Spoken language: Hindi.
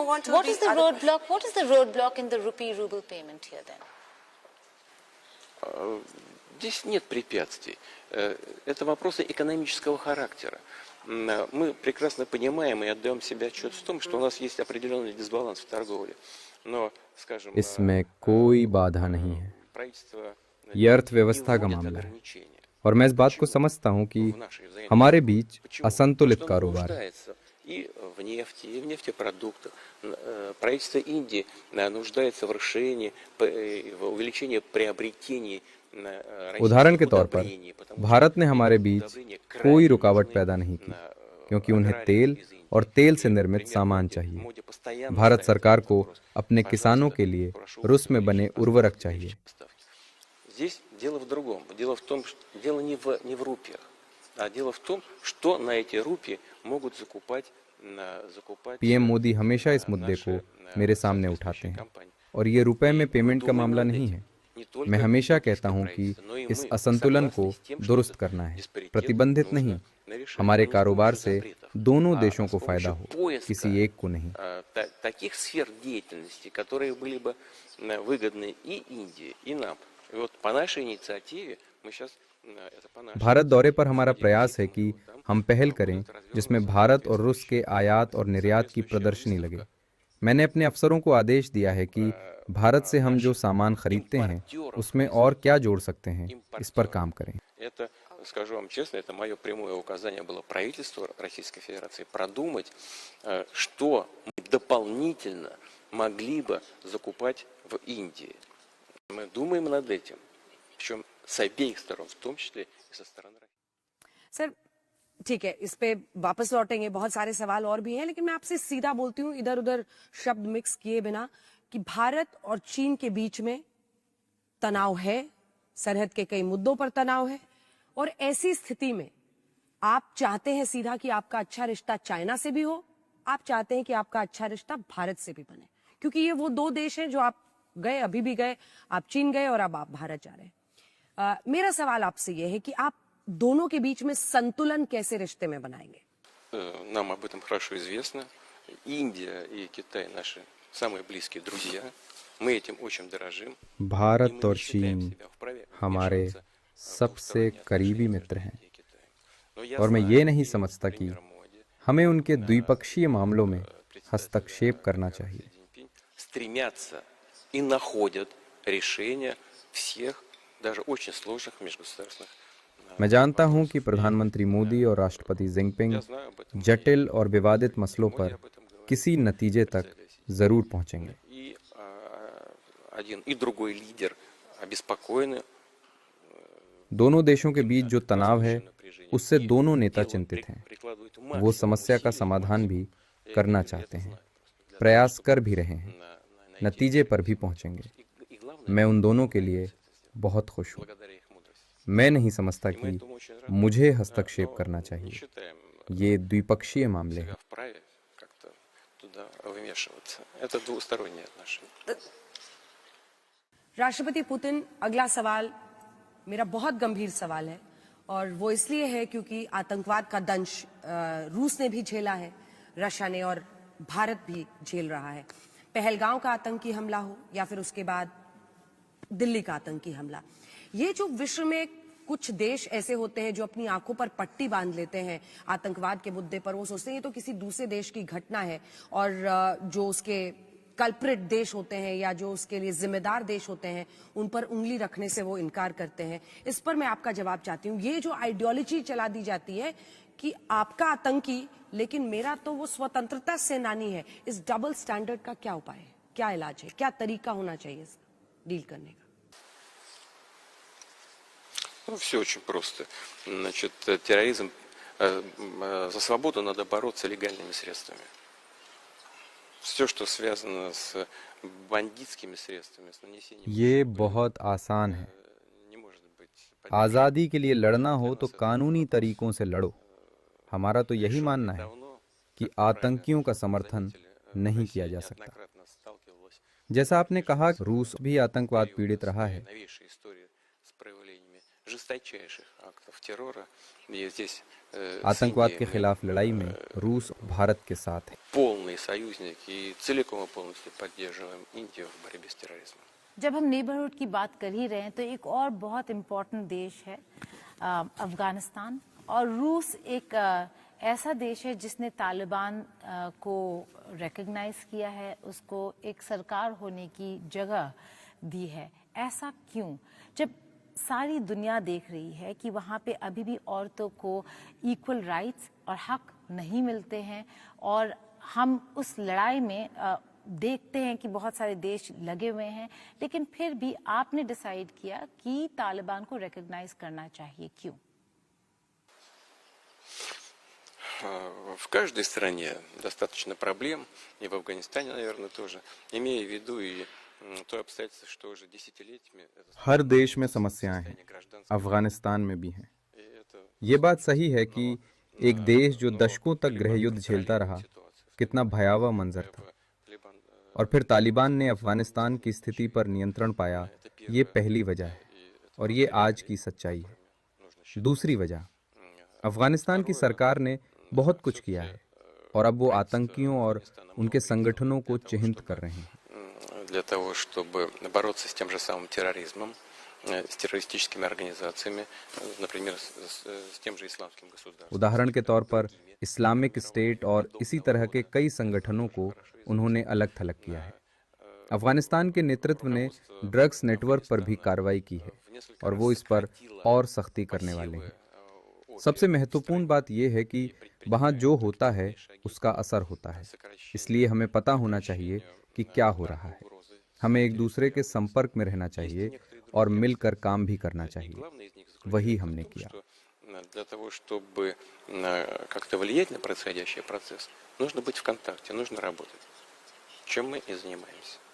move on to what is the roadblock? What is the roadblock in the rupee-ruble payment here then? Здесь нет препятствий. Это вопросы экономического характера. Мы прекрасно понимаем и отдаем себе отчет в том, что у нас есть определенный дисбаланс в торговле. Но, скажем, इसमें कोई बाधा नहीं है। правительство ये अर्थव्यवस्था का मामला है और मैं इस बात को समझता हूँ कि हमारे बीच असंतुलित कारोबार है। И в нефти, и в нефтепродуктах. Правительство Индии нуждается в расширении, в увеличении приобретений. उदाहरण के तौर पर भारत ने हमारे बीच कोई रुकावट पैदा नहीं की क्योंकि उन्हें तेल और तेल से निर्मित सामान चाहिए। भारत सरकार को अपने किसानों के लिए रूस में बने उर्वरक चाहिए। Здесь дело в другом. Дело в том, что дело не в рупиях, а дело в том, что на эти рупии могут закупать. पीएम मोदी हमेशा इस मुद्दे को मेरे सामने उठाते हैं और ये रुपए में पेमेंट का मामला नहीं है। मैं हमेशा कहता हूं कि इस असंतुलन को दुरुस्त करना है, प्रतिबंधित नहीं। हमारे कारोबार से दोनों देशों को फायदा हो, किसी एक को नहीं। Таких сфер деятельности, которые были бы выгодны и Индии, и нам. И вот по нашей инициативе мы сейчас भारत दौरे पर हमारा प्रयास है कि हम पहल करें जिसमें भारत और रूस के आयात और निर्यात की प्रदर्शनी लगे। मैंने अपने अफसरों को आदेश दिया है कि भारत से हम जो सामान खरीदते हैं उसमें और क्या जोड़ सकते हैं, इस पर काम करें। Скажу вам честно, это мое прямое указание было правительству Российской Федерации продумать, что мы дополнительно могли бы закупать в Индии. Мы думаем над этим, причем с обеих сторон, в том числе и со стороны России. सर ठीक है, इस पे वापस लौटेंगे, बहुत सारे सवाल और भी हैं, लेकिन मैं आपसे सीधा बोलती हूँ इधर उधर शब्द मिक्स किए बिना कि भारत और चीन के बीच में तनाव है, सरहद के कई मुद्दों पर तनाव है और ऐसी स्थिति में आप चाहते हैं सीधा कि आपका अच्छा रिश्ता चाइना से भी हो, आप चाहते हैं कि आपका अच्छा रिश्ता भारत से भी बने, क्योंकि ये वो दो देश हैं जो आप गए, अभी भी गए, आप चीन गए और अब आप भारत जा रहे हैं। मेरा सवाल आपसे यह है कि आप दोनों के बीच में संतुलन कैसे रिश्ते में बनाएंगे? Нам об этом хорошо известно. Индия и Китай наши самые близкие друзья. Мы этим очень дорожим. भारत और चीन हमारे सबसे करीबी मित्र हैं और मैं ये नहीं समझता कि हमें उनके द्विपक्षीय मामलों में हस्तक्षेप करना चाहिए। Стремятся и находят решения всех даже очень сложных межгосударственных. मैं जानता हूं कि प्रधानमंत्री मोदी और राष्ट्रपति जिनपिंग जटिल और विवादित मसलों पर किसी नतीजे तक जरूर पहुंचेंगे। И один и другой лидер обеспокоены. दोनों देशों के बीच जो तनाव है उससे दोनों नेता चिंतित हैं। वो समस्या का समाधान भी करना चाहते हैं, प्रयास कर भी रहे हैं, नतीजे पर भी पहुंचेंगे। मैं उन दोनों के लिए बहुत खुश हूँ। मैं नहीं समझता कि मुझे हस्तक्षेप करना चाहिए। ये द्विपक्षीय मामले हैं। राष्ट्रपति पुतिन, अगला सवाल मेरा बहुत गंभीर सवाल है और वो इसलिए है क्योंकि आतंकवाद का दंश रूस ने भी झेला है, रशिया ने, और भारत भी झेल रहा है। पहलगांव का आतंकी हमला हो या फिर उसके बाद दिल्ली का आतंकी हमला, ये जो विश्व में कुछ देश ऐसे होते हैं जो अपनी आंखों पर पट्टी बांध लेते हैं आतंकवाद के मुद्दे पर। वो सोचते हैं ये तो किसी दूसरे देश की घटना है और जो उसके कल्प्रिट देश होते हैं या जो उसके लिए जिम्मेदार देश होते हैं उन पर उंगली रखने से वो इनकार करते हैं। इस पर मैं आपका जवाब चाहती हूँ। ये जो आइडियोलॉजी चला दी जाती है कि आपका आतंकी लेकिन मेरा तो वो स्वतंत्रता सेनानी है, इस डबल स्टैंडर्ड का क्या उपाय है, क्या इलाज है, क्या तरीका होना चाहिए डील करने का? Ну, все очень просто. Значит, терроризм, за свободу надо бороться легальными средствами. Все, что связано с бандитскими средствами, с нанесением... ये बहुत आसान है। आज़ादी के लिए लड़ना हो तो कानूनी तरीकों से लड़ो। हमारा तो यही मानना है कि आतंकियों का समर्थन नहीं किया जा सकता। जैसा आपने कहा, रूस भी आतंकवाद पीड़ित रहा है। жесточайших актов террора. И здесь आतंकवाद के खिलाफ लड़ाई में रूस और भारत के साथ है। полный союзник и целиком и полностью поддерживаем Индию в борьбе с терроризмом. जब हम नेबरहुड की बात कर ही रहे हैं तो एक और बहुत इम्पोर्टेंट देश है अफगानिस्तान, और रूस एक ऐसा देश है जिसने तालिबान को रिकॉग्नाइज किया है, उसको एक सरकार होने की जगह दी है। ऐसा क्यों, जब सारी दुनिया देख रही है कि वहाँ पे अभी भी औरतों को इक्वल राइट्स और हक नहीं मिलते हैं, और हम उस लड़ाई में देखते हैं कि बहुत सारे देश लगे हुए हैं, लेकिन फिर भी आपने डिसाइड किया कि तालिबान को रिकॉग्नाइज करना चाहिए, क्यों? В каждой стране достаточно проблем, и в Афганистане, наверное, тоже, имея в виду и то обстоятельство, что уже десятилетиями... हर देश में समस्याएं हैं, अफगानिस्तान में भी हैं। ये बात सही है कि एक देश जो दशकों तक गृहयुद्ध झेलता रहा, कितना भयावह मंजर था, और फिर तालिबान ने अफगानिस्तान की स्थिति पर नियंत्रण पाया, ये पहली वजह है और ये आज की सच्चाई है। दूसरी वजह, अफगानिस्तान की सरकार ने बहुत कुछ किया है और अब वो आतंकियों और उनके संगठनों को चिह्नित कर रहे हैं। Для того, чтобы бороться с тем же самым терроризмом, с террористическими организациями, например, с тем же исламским государством. उदाहरण के तौर पर इस्लामिक स्टेट और इसी तरह के कई संगठनों को उन्होंने अलग थलग किया है। अफगानिस्तान के नेतृत्व ने ड्रग्स नेटवर्क पर भी कार्रवाई की है और वो इस पर और सख्ती करने वाले हैं। सबसे महत्वपूर्ण बात यह है कि वहाँ जो होता है उसका असर होता है, इसलिए हमें पता होना चाहिए कि क्या हो रहा है। हमें एक दूसरे के संपर्क में रहना चाहिए और मिलकर काम भी करना चाहिए। वही हमने किया। Для того, чтобы как-то влиять на происходящий процесс, нужно быть в контакте, нужно работать. Чем мы и занимаемся.